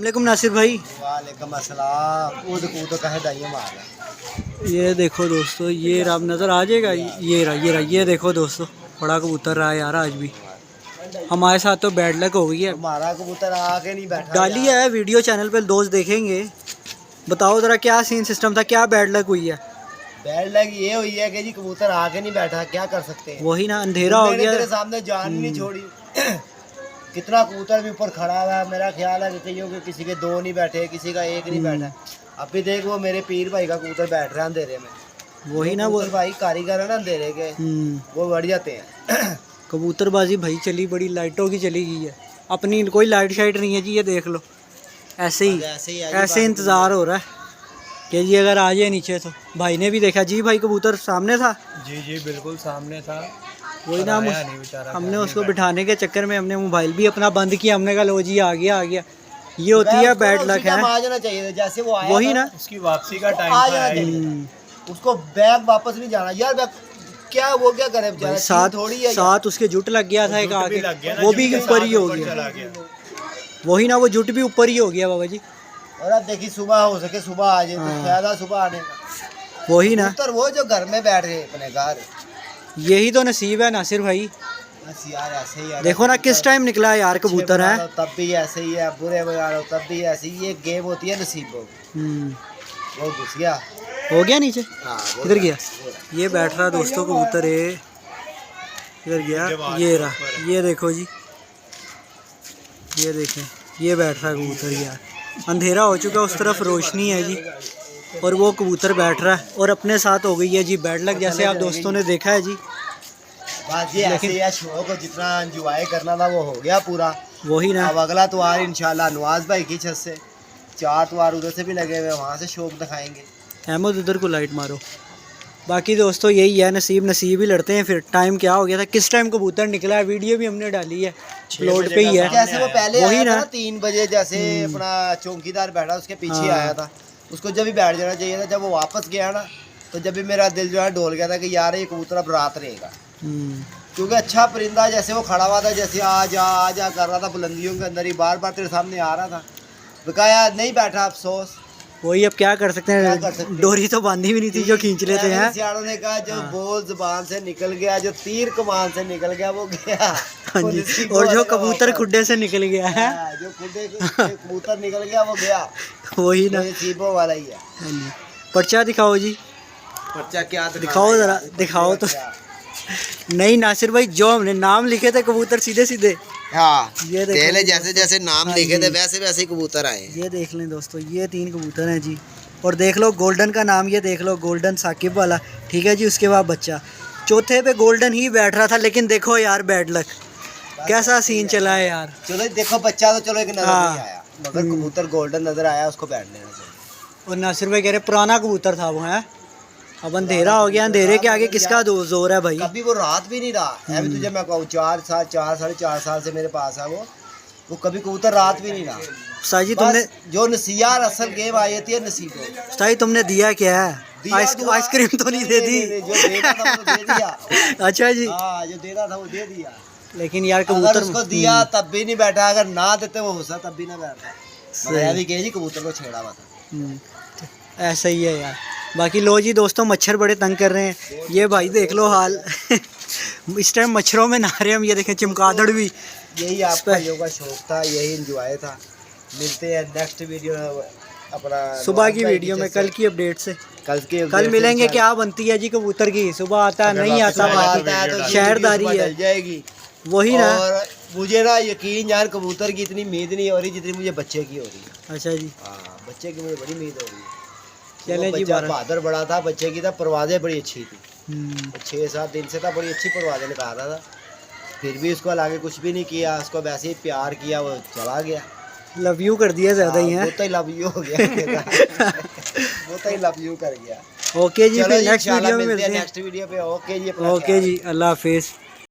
वालेकुम नासिर भाई। वालेकुम अस्सलाम। कूद कहे दाइए मारा। ये देखो दोस्तों, ये राम नज़र आ जाएगा। ये देखो दोस्तों, बड़ा कबूतर रहा है यार आज भी। हमारे साथ तो बैड लक हो गई है। हमारा कबूतर आके नहीं बैठा। डाली है वीडियो चैनल पे, दोस्त देखेंगे। बताओ ज़रा क्या सीन सिस्टम था, क्या बैड लक हुई है? बैड लग ये हुई है कि जी कबूतर आके नहीं बैठा, क्या कर सकते हैं। वही ना, अंधेरा हो गया। तेरे सामने जान ही नहीं छोड़ी। कितना कबूतर भी ऊपर खड़ा हुआ है। मेरा ख्याल है कि किसी के दो नहीं बैठे, किसी का एक नहीं बैठा। अभी देख वो मेरे पीर भाई का कबूतर बैठ रहा है अंधेरे में। वही ना, वो भाई कारीगर है ना अंधेरे के, वो बढ़ जाते हैं। कबूतरबाजी भाई चली बड़ी लाइटों की चली गई है। अपनी कोई लाइट शाइट नहीं है जी। ये देख लो, ऐसे इंतज़ार हो रहा है कि जी अगर आ जाए नीचे तो। भाई ने भी देखा जी, भाई कबूतर सामने था। जी बिल्कुल सामने था। वही ना, हमने उसको बिठाने के चक्कर में हमने मोबाइल भी अपना बंद किया। हमने कहा लो जी आ गया। ये होती है बैड लक है। आ जाना चाहिए जैसे वो आया वही ना, उसकी वापसी का टाइम आ जाना चाहिए। उसको बैग वापस नहीं जाना यार। क्या वो क्या करे बेचारा, साथ उसके जुट लग गया था एक आगे, वो भी ऊपर ही हो गया। वही ना, वो जुट भी ऊपर ही हो गया बाबा जी। और अब देखिए सुबह हो सके सुबह आ जाए तो फायदा सुबह आने का। वही ना, तो वो जो घर में बैठ रहे अपने घर, यही तो नसीब है नासिर भाई। बस यार ऐसे ही है। देखो ना किस टाइम निकला यार कबूतर है। तब भी ऐसे ही है, बुरे बगाड़ो तब भी ऐसे ही। ये गेम होती है नसीबों की। वो घुस गया, हो गया नीचे। किधर गया? ये तो बैठ रहा दोस्तों कबूतर है। इधर गया, ये रहा। ये देखो जी, ये देखें, ये बैठ रहा कबूतर यार। अंधेरा हो चुका, उस तरफ रोशनी है जी, और वो कबूतर बैठ रहा है। और अपने साथ हो गई है जी बैड लक, जैसे आप दोस्तों ने देखा है जी। बस ये ऐसे ही शो को जितना एंजॉय करना था वो हो गया पूरा। वही ना, अब अगला त्योहार इंशाल्लाह नवाज भाई की छत से 4 त्योहार उधर से भी लगे हुए, वहाँ से शौक दिखाएंगे। अहमद उधर को लाइट मारो। बाकी दोस्तों यही है, नसीब ही लड़ते हैं। फिर टाइम क्या हो गया था, किस टाइम कबूतर निकला है, वीडियो भी हमने डाली है, अपलोड पे ही है। जैसे वो पहले वही आया था ना, 3 बजे जैसे अपना चौकीदार बैठा उसके पीछे आया था, उसको जब भी बैठ जाना चाहिए था। जब वो वापस गया ना, तो जब भी मेरा दिल जो है डोल गया था कि यार ये कबूतर अब रात रहेगा। क्योंकि अच्छा परिंदा जैसे वो खड़ा हुआ था, जैसे आ जा कर रहा था बुलंदियों के अंदर ही, बार बार तेरे सामने आ रहा था। बकाया नहीं बैठा, अफसोस। वही, अब क्या कर सकते हैं, डोरी तो बांधी भी नहीं थी जो खींच लेते हैं। सियाड़ों ने कहा जो बोल जुबान से निकल गया, जो तीर कमान से निकल गया वो गया। हाँ जी, और जो कबूतर खुड्डे से निकल गया है, जो खुड्डे कबूतर निकल गया वो गया। वही ना, नसीबों वाला ही है। पर्चा दिखाओ जी, पर्चा क्या दिखाओ जरा, दिखाओ तो। नहीं नासिर भाई, जो हमने नाम लिखे थे कबूतर सीधे हाँ, ये पहले जैसे जैसे नाम लिखे थे वैसे वैसे कबूतर आए। ये देख लें दोस्तों, ये 3 कबूतर हैं जी। और देख लो गोल्डन का नाम, ये देख लो गोल्डन साकिब वाला, ठीक है जी। उसके बाद बच्चा चौथे पे गोल्डन ही बैठ रहा था, लेकिन देखो यार बैड लक, कैसा सीन चला है यार। चलो देखो बच्चा तो चलो एक नजर नहीं आया, मगर कबूतर गोल्डन नजर आया, उसको बैठ लेना चाहिए। और नासिर भाई कह रहे पुराना कबूतर था वो है। अब अंधेरा हो गया, अंधेरे के आगे किसका जोर है भाई। कभी वो रात भी नहीं रहा। अभी तुझे मैं कहूँ 4 साढ़े 4 साल से मेरे पास है वो कभी कबूतर रात भी नहीं रहा। साजी तुमने जो नसीयार असल गेम आई थी नसीबों, साजी तुमने दिया क्या है? आइसक्रीम तो नहीं दे दी? जो देना था वो दे दिया। अच्छा जी, हाँ, जो देना था वो दे दिया। लेकिन यार अगर कबूतर उसको दिया तब भी नहीं बैठा, अगर ना देते वो हुआ तब भी ना बैठा। मैं भी कह जी कबूतर को छेड़ा हुआ था। ऐसा ही है यार। बाकी लो जी दोस्तों, मच्छर बड़े तंग कर रहे हैं। ये भाई देख लो हाल। इस टाइम मच्छरों में नहा रहे हम। ये देखें चमगादड़ भी। यही आपका योगा शौक था, यही एंजॉय था। मिलते हैं नेक्स्ट वीडियो अपना सुबह की वीडियो में, कल की अपडेट से। कल मिलेंगे। क्या बनती है जी कबूतर की? सुबह आता है, नहीं आता तो शहरदारी है जाएगी। वही ना। और मुझे ना यकीन यार कबूतर की इतनी उम्मीद नहीं हो रही जितनी मुझे बच्चे की हो रही है। अच्छा जी, हाँ, बच्चे की मुझे बड़ी उम्मीद हो रही है। चले जी, बहादुर बड़ा था, बच्चे की था परवाजें बड़ी अच्छी थी। 6-7 दिन से था, बड़ी अच्छी परवाजें निकाल रहा था। फिर भी उसको आगे कुछ भी नहीं किया, उसको वैसे ही प्यार किया, वो चला गया। लव यू कर दिया ज्यादा ही है। वो तो ही लव यू हो गया। वो तो ही लव यू कर गया। ओके जी, फिर नेक्स्ट नेक्स्ट वीडियो में मिलते हैं। नेक्स्ट वीडियो पे। ओके जी, ओके जी, अल्लाह हाफिज़।